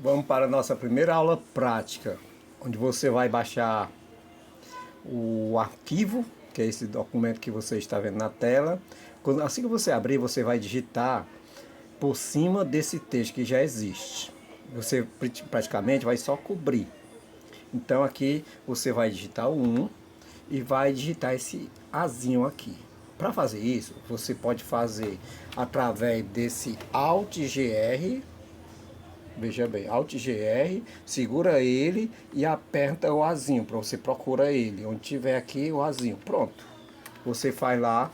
Vamos para a nossa primeira aula prática, onde você vai baixar o arquivo, que é esse documento que você está vendo na tela. Assim que você abrir, você vai digitar por cima desse texto que já existe. Você praticamente vai só cobrir. Então aqui você vai digitar o 1 e vai digitar esse azinho aqui. Para fazer isso, você pode fazer através desse Alt GR. Veja bem, Alt GR, segura ele e aperta o Azinho, para você procurar ele, onde tiver aqui o Azinho, pronto. Você faz lá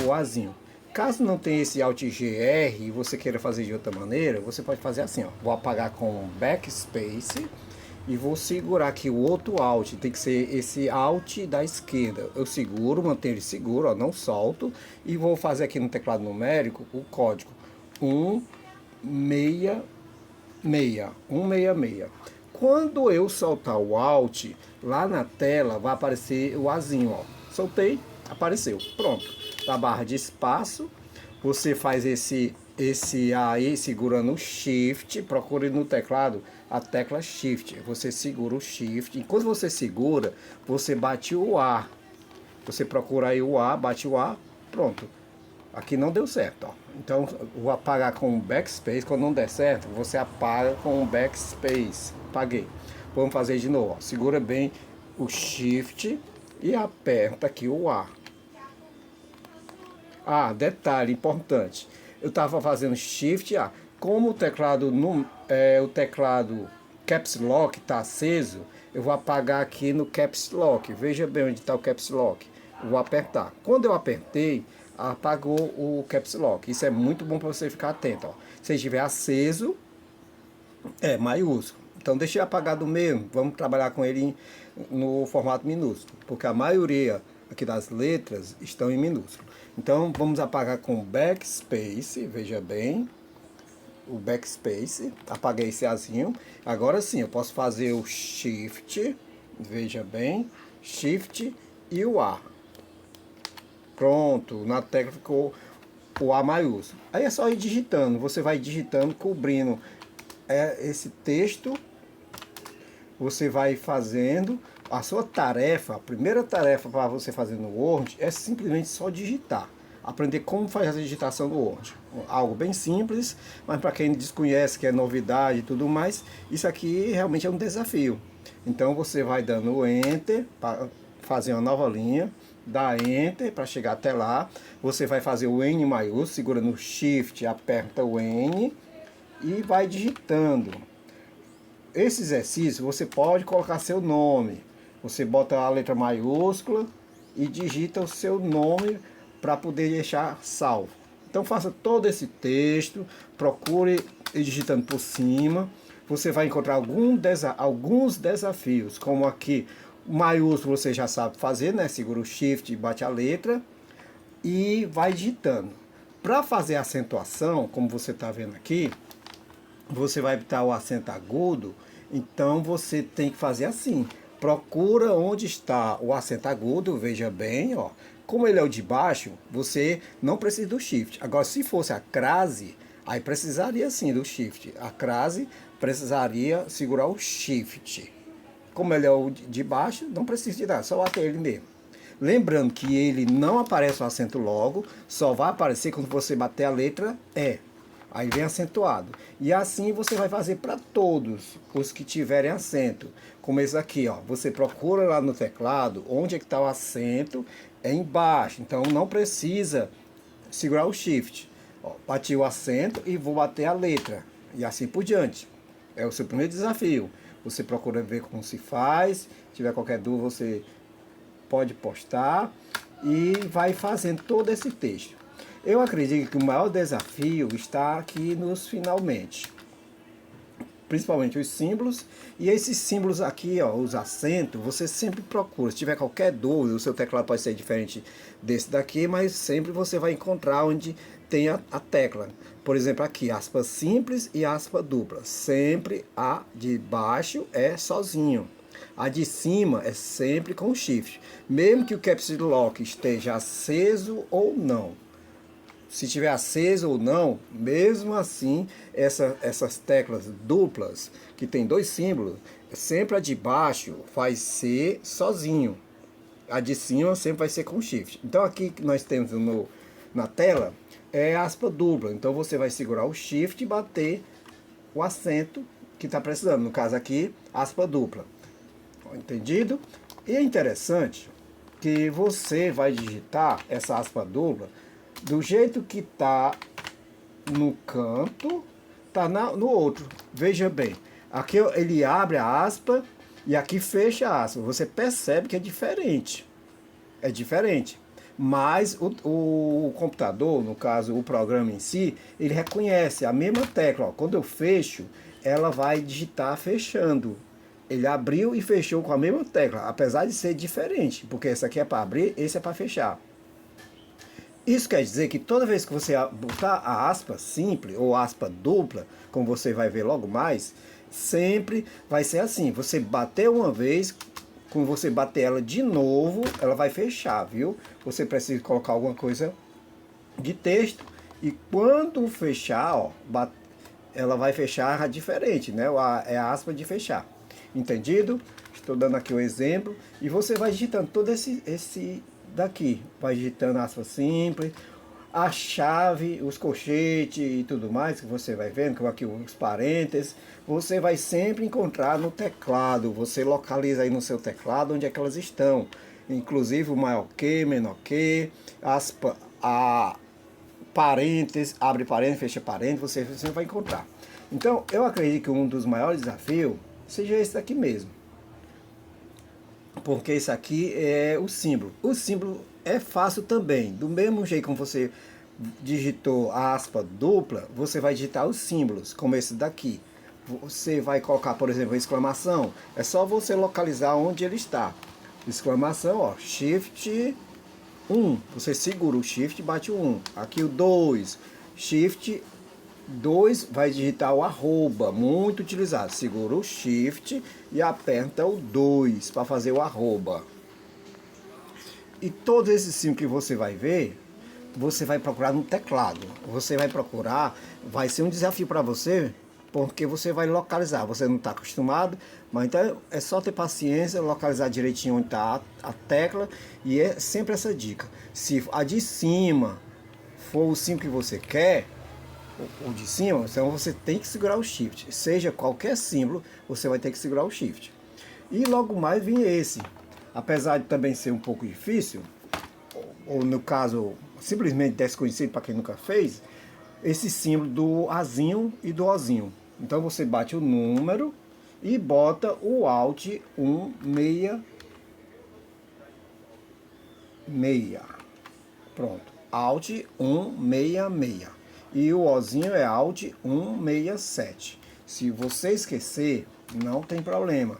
o Azinho. Caso não tenha esse Alt GR e você queira fazer de outra maneira, você pode fazer assim, ó. Vou apagar com Backspace e vou segurar aqui o outro Alt, tem que ser esse Alt da esquerda. Eu seguro, mantenho ele seguro, ó, não solto, e vou fazer aqui no teclado numérico o código 166. 166. Quando eu soltar o Alt, lá na tela vai aparecer o Azinho, ó. Soltei, apareceu. Pronto. Da barra de espaço, você faz esse aí segurando o Shift, procure no teclado a tecla Shift. Você segura o Shift. Enquanto você segura, você bate o A. Você procura aí o A, bate o A, pronto. Aqui não deu certo, ó. Então vou apagar com o backspace. Quando não der certo, você apaga com o backspace. Apaguei. Vamos fazer de novo, ó. Segura bem o shift e aperta aqui o A. Ah, detalhe importante. Eu estava fazendo shift A. Como o teclado o teclado Caps Lock está aceso, eu vou apagar aqui no Caps Lock. Veja bem onde está o Caps Lock. Eu vou apertar. Quando eu apertei, apagou o Caps Lock. Isso é muito bom para você ficar atento, ó. Se estiver aceso, é maiúsculo. Então deixa eu apagado mesmo. Vamos trabalhar com ele no formato minúsculo, porque a maioria aqui das letras estão em minúsculo. Então vamos apagar com backspace, veja bem, o backspace, apaguei esse azinho. Agora sim, eu posso fazer o shift, veja bem, shift e o A. Pronto, na tecla ficou o A maiúsculo. Aí é só ir digitando, você vai digitando, cobrindo esse texto, você vai fazendo. A sua tarefa, a primeira tarefa para você fazer no Word é simplesmente só digitar. Aprender como faz a digitação do Word. Algo bem simples, mas para quem desconhece, que é novidade e tudo mais, isso aqui realmente é um desafio. Então você vai dando Enter para fazer uma nova linha, dá Enter para chegar até lá. Você vai fazer o N maiúsculo, segura no Shift, aperta o N e vai digitando. Esse exercício você pode colocar seu nome. Você bota a letra maiúscula e digita o seu nome para poder deixar salvo. Então faça todo esse texto, procure ir digitando por cima. Você vai encontrar alguns desafios, como aqui, o maiúsculo você já sabe fazer, né? Segura o Shift e bate a letra e vai digitando. Para fazer a acentuação, como você está vendo aqui, você vai botar o acento agudo, então você tem que fazer assim. Procura onde está o acento agudo, veja bem, ó. Como ele é o de baixo, você não precisa do shift. Agora, se fosse a crase, aí precisaria sim do shift. A crase precisaria segurar o shift. Como ele é o de baixo, não precisa de nada, só bater ele mesmo. Lembrando que ele não aparece o acento logo, só vai aparecer quando você bater a letra E. Aí vem acentuado. E assim você vai fazer para todos os que tiverem acento. Como esse aqui, ó. Você procura lá no teclado onde é que está o acento, é embaixo. Então não precisa segurar o shift. Ó, bati o acento e vou bater a letra. E assim por diante. É o seu primeiro desafio. Você procura ver como se faz. Se tiver qualquer dúvida, você pode postar. E vai fazendo todo esse texto. Eu acredito que o maior desafio está aqui nos finalmente. Principalmente os símbolos. E esses símbolos aqui, ó, os acentos, você sempre procura. Se tiver qualquer dúvida, o seu teclado pode ser diferente desse daqui, mas sempre você vai encontrar onde tem a tecla. Por exemplo, aqui, aspas simples e aspas dupla. Sempre a de baixo é sozinho. A de cima é sempre com shift. Mesmo que o Caps Lock esteja aceso ou não. se tiver aceso ou não, mesmo assim, essas teclas duplas, que tem dois símbolos, sempre a de baixo vai ser sozinho. A de cima sempre vai ser com shift. Então aqui que nós temos na tela é aspa dupla. Então você vai segurar o shift e bater o acento que está precisando. No caso aqui, aspa dupla. Entendido? E é interessante que você vai digitar essa aspa dupla do jeito que está no canto, tá no outro. Veja bem, aqui ele abre a aspa e aqui fecha a aspa. Você percebe que é diferente. É diferente. Mas o computador, no caso o programa em si, ele reconhece a mesma tecla. Ó, quando eu fecho, ela vai digitar fechando. Ele abriu e fechou com a mesma tecla, apesar de ser diferente, porque essa aqui é para abrir, esse é para fechar. Isso quer dizer que toda vez que você botar a aspa simples ou aspa dupla, como você vai ver logo mais, sempre vai ser assim. Você bateu uma vez, quando você bater ela de novo, ela vai fechar, viu? Você precisa colocar alguma coisa de texto e quando fechar, ó, ela vai fechar diferente, né? É a aspa de fechar. Entendido? Estou dando aqui o exemplo e você vai digitando todo esse daqui, vai digitando aspa simples, a chave, os colchetes e tudo mais que você vai vendo, como aqui os parênteses, você vai sempre encontrar no teclado, você localiza aí no seu teclado onde é que elas estão, inclusive o maior que, menor que, aspa, a parênteses, abre parênteses, fecha parênteses, você sempre vai encontrar. Então, eu acredito que um dos maiores desafios seja esse daqui mesmo. Porque isso aqui é o símbolo. O símbolo é fácil também. Do mesmo jeito como você digitou a aspa dupla, você vai digitar os símbolos, como esse daqui. Você vai colocar, por exemplo, a exclamação. É só você localizar onde ele está. Exclamação, ó, Shift 1. Você segura o Shift e bate o 1. Aqui o 2. Shift 2 vai digitar o arroba, muito utilizado. Segura o Shift e aperta o 2 para fazer o arroba. E todos esses símbolos que você vai ver, você vai procurar no teclado. Você vai procurar, vai ser um desafio para você, porque você vai localizar. Você não está acostumado, mas então é só ter paciência, localizar direitinho onde está a tecla. E é sempre essa dica. Se a de cima for o símbolo que você quer, o de cima, então você tem que segurar o Shift. Seja qualquer símbolo, você vai ter que segurar o Shift. E logo mais vem esse. Apesar de também ser um pouco difícil, ou no caso, simplesmente desconhecido para quem nunca fez, esse símbolo do Azinho e do Ozinho. Então você bate o número e bota o Alt 166. Pronto. Alt 166. E o Ozinho é Alt 167. Se você esquecer, não tem problema.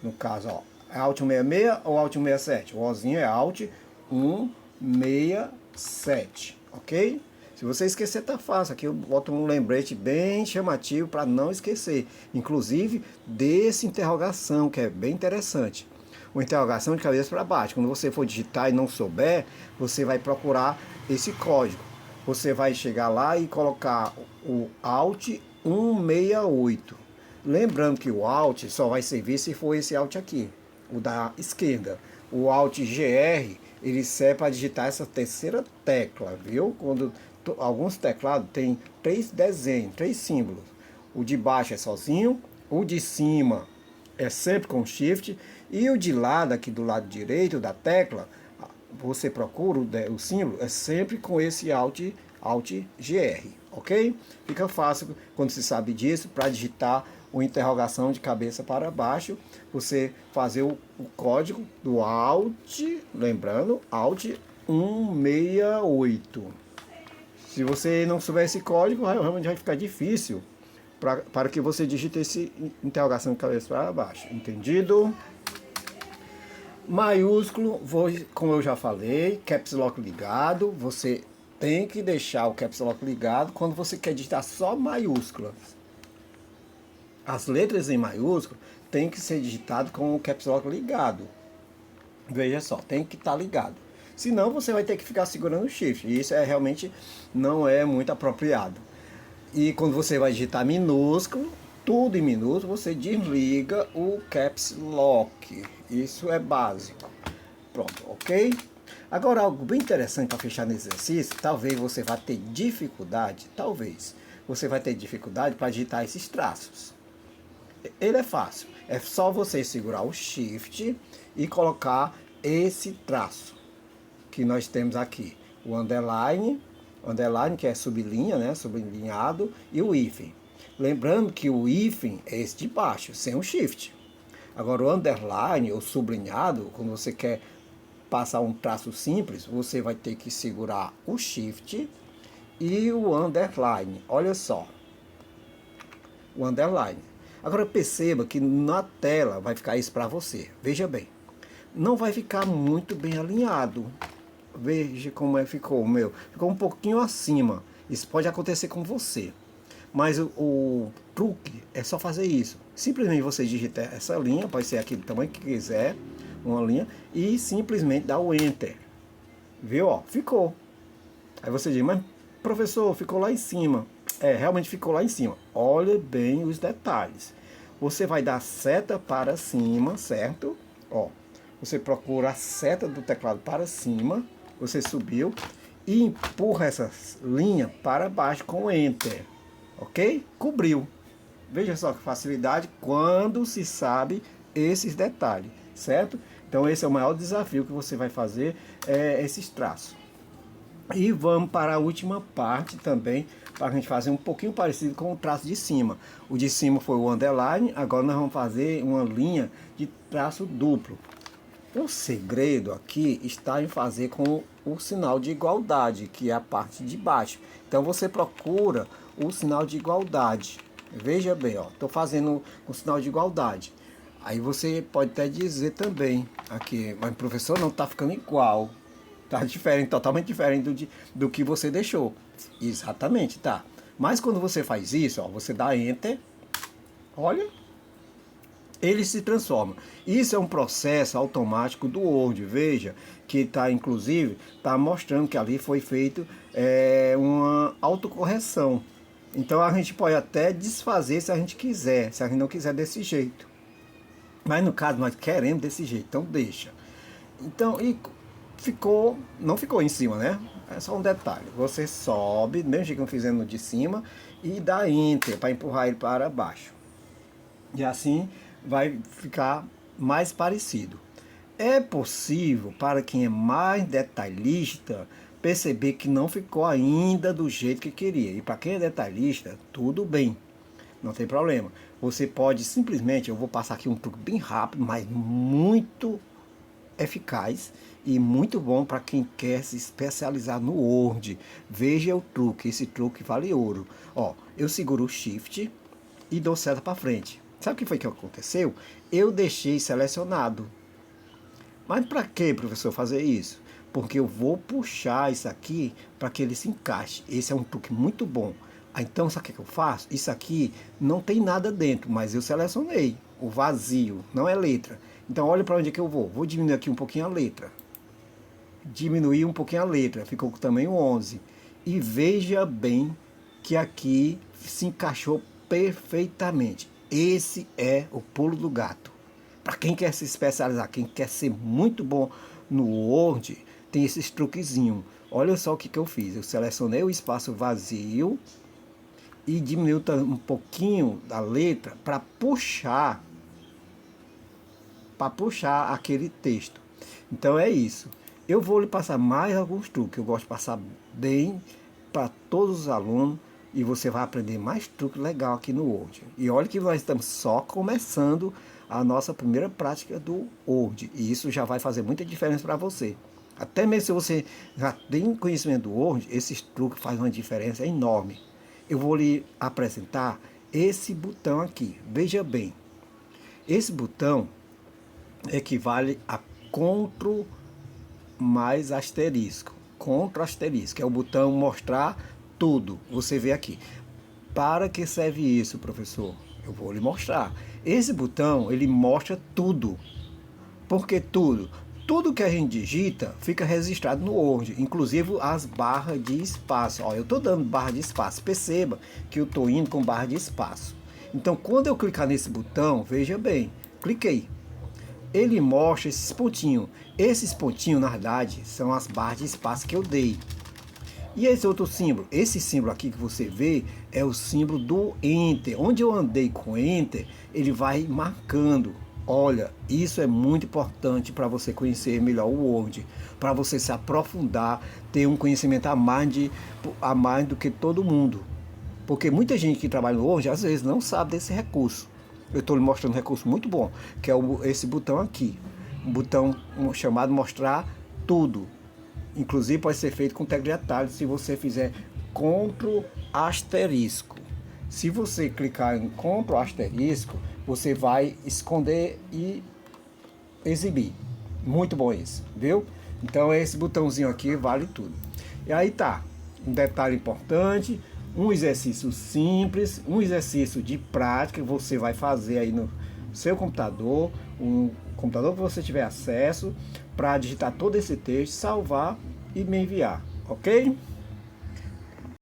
No caso, ó, é Alt 166 ou Alt 167? O Ozinho é Alt 167, ok? Se você esquecer, tá fácil. Aqui eu boto um lembrete bem chamativo para não esquecer. Inclusive desse interrogação, que é bem interessante. Uma interrogação de cabeça para baixo. Quando você for digitar e não souber, você vai procurar esse código. Você vai chegar lá e colocar o Alt 168. Lembrando que o Alt só vai servir se for esse Alt aqui, o da esquerda. O Alt GR, ele serve para digitar essa terceira tecla, viu? Quando alguns teclados tem 3 desenhos, 3 símbolos. O de baixo é sozinho, o de cima é sempre com Shift e o de lado, aqui do lado direito da tecla, você procura o símbolo, é sempre com esse Alt GR, ok? Fica fácil quando se sabe disso, para digitar uma interrogação de cabeça para baixo, você fazer o código do Alt, lembrando, Alt 168. Se você não souber esse código, realmente vai ficar difícil para que você digite esse interrogação de cabeça para baixo, entendido? Maiúsculo, como eu já falei, Caps Lock ligado, você tem que deixar o Caps Lock ligado quando você quer digitar só maiúsculas. As letras em maiúsculo tem que ser digitado com o Caps Lock ligado. Veja só, tem que estar ligado. Senão você vai ter que ficar segurando o shift. E isso realmente não é muito apropriado. E quando você vai digitar minúsculo, tudo em minúsculo, você desliga o Caps Lock. Isso é básico. Pronto, ok? Agora, algo bem interessante para fechar nesse exercício, talvez você vá ter dificuldade, para digitar esses traços. Ele é fácil, é só você segurar o Shift e colocar esse traço que nós temos aqui. O underline que é sublinha, né, sublinhado, e o hífen. Lembrando que o hífen é esse de baixo, sem o Shift. Agora o underline, ou sublinhado, quando você quer passar um traço simples, você vai ter que segurar o Shift e o underline. Olha só, o underline. Agora perceba que na tela vai ficar isso para você. Veja bem, não vai ficar muito bem alinhado. Veja como ficou o meu. Ficou um pouquinho acima. Isso pode acontecer com você. Mas o truque é só fazer isso. Simplesmente você digita essa linha, pode ser aqui do tamanho que quiser, uma linha, e simplesmente dá o Enter. Viu? Ó, ficou. Aí você diz, mas professor, ficou lá em cima. É, realmente ficou lá em cima. Olha bem os detalhes. Você vai dar seta para cima, certo? Ó, você procura a seta do teclado para cima. Você subiu e empurra essa linha para baixo com o Enter. Ok? Cobriu. Veja só que facilidade quando se sabe esses detalhes, certo? Então esse é o maior desafio que você vai fazer, esses traços. E vamos para a última parte também, para a gente fazer um pouquinho parecido com o traço de cima. O de cima foi o underline, agora nós vamos fazer uma linha de traço duplo. O segredo aqui está em fazer com o sinal de igualdade, que é a parte de baixo. Então você procura o sinal de igualdade. Veja bem, ó, estou fazendo o sinal de igualdade. Aí você pode até dizer também aqui, mas professor, não está ficando igual. Está diferente, totalmente diferente do que você deixou. Exatamente, tá. Mas quando você faz isso, ó, você dá Enter. Olha, ele se transforma. Isso é um processo automático do Word. Veja que está, inclusive, está mostrando que ali foi feito uma autocorreção. Então a gente pode até desfazer se a gente quiser, se a gente não quiser desse jeito. Mas no caso nós queremos desse jeito, então deixa. Então, e ficou, não ficou em cima, né? É só um detalhe. Você sobe, mesmo jeito que eu fizendo no de cima, e dá Enter para empurrar ele para baixo. E assim vai ficar mais parecido. É possível, para quem é mais detalhista, perceber que não ficou ainda do jeito que queria. E para quem é detalhista, tudo bem, não tem problema. Você pode simplesmente, eu vou passar aqui um truque bem rápido, mas muito eficaz e muito bom para quem quer se especializar no Word. Veja o truque, esse truque vale ouro. Ó, eu seguro o Shift e dou seta para frente. Sabe o que foi que aconteceu? Eu deixei selecionado. Mas para que, professor, fazer isso? Porque eu vou puxar isso aqui para que ele se encaixe. Esse é um truque muito bom. Então, sabe o que eu faço? Isso aqui não tem nada dentro, mas eu selecionei o vazio, não é letra. Então, olha para onde é que eu vou. Vou diminuir aqui um pouquinho a letra. Diminuir um pouquinho a letra, ficou com o tamanho 11. E veja bem que aqui se encaixou perfeitamente. Esse é o pulo do gato. Para quem quer se especializar, quem quer ser muito bom no Word, tem esses truquezinhos. Olha só o que eu fiz. Eu selecionei o espaço vazio e diminui um pouquinho da letra para puxar aquele texto. Então é isso. Eu vou lhe passar mais alguns truques. Eu gosto de passar bem para todos os alunos e você vai aprender mais truques legais aqui no Word. E olha que nós estamos só começando a nossa primeira prática do Word. E isso já vai fazer muita diferença para você. Até mesmo se você já tem conhecimento do Word, esses truques fazem uma diferença enorme. Eu vou lhe apresentar esse botão aqui. Veja bem. Esse botão equivale a CTRL mais asterisco. CTRL asterisco é o botão mostrar tudo. Você vê aqui. Para que serve isso, professor? Eu vou lhe mostrar. Esse botão, ele mostra tudo. Por que tudo? tudo que a gente digita fica registrado no Word, inclusive as barras de espaço. Ó, eu estou dando barra de espaço, perceba que eu estou indo com barra de espaço. Então, quando eu clicar nesse botão, veja bem, cliquei. Ele mostra esses pontinhos. Esses pontinhos, na verdade, são as barras de espaço que eu dei. E esse outro símbolo, esse símbolo aqui que você vê, é o símbolo do Enter. Onde eu andei com Enter, ele vai marcando. Olha, isso é muito importante para você conhecer melhor o Word, para você se aprofundar, ter um conhecimento a mais do que todo mundo. Porque muita gente que trabalha no Word, às vezes, não sabe desse recurso. Eu estou lhe mostrando um recurso muito bom, que é esse botão aqui. Um botão chamado mostrar tudo. Inclusive pode ser feito com tecla de atalho se você fizer Ctrl asterisco. Se você clicar em Ctrl asterisco, você vai esconder e exibir. Muito bom isso, viu? Então esse botãozinho aqui vale tudo. E aí tá, um detalhe importante, um exercício simples, um exercício de prática que você vai fazer aí no seu computador, um computador que você tiver acesso, para digitar todo esse texto, salvar e me enviar, ok?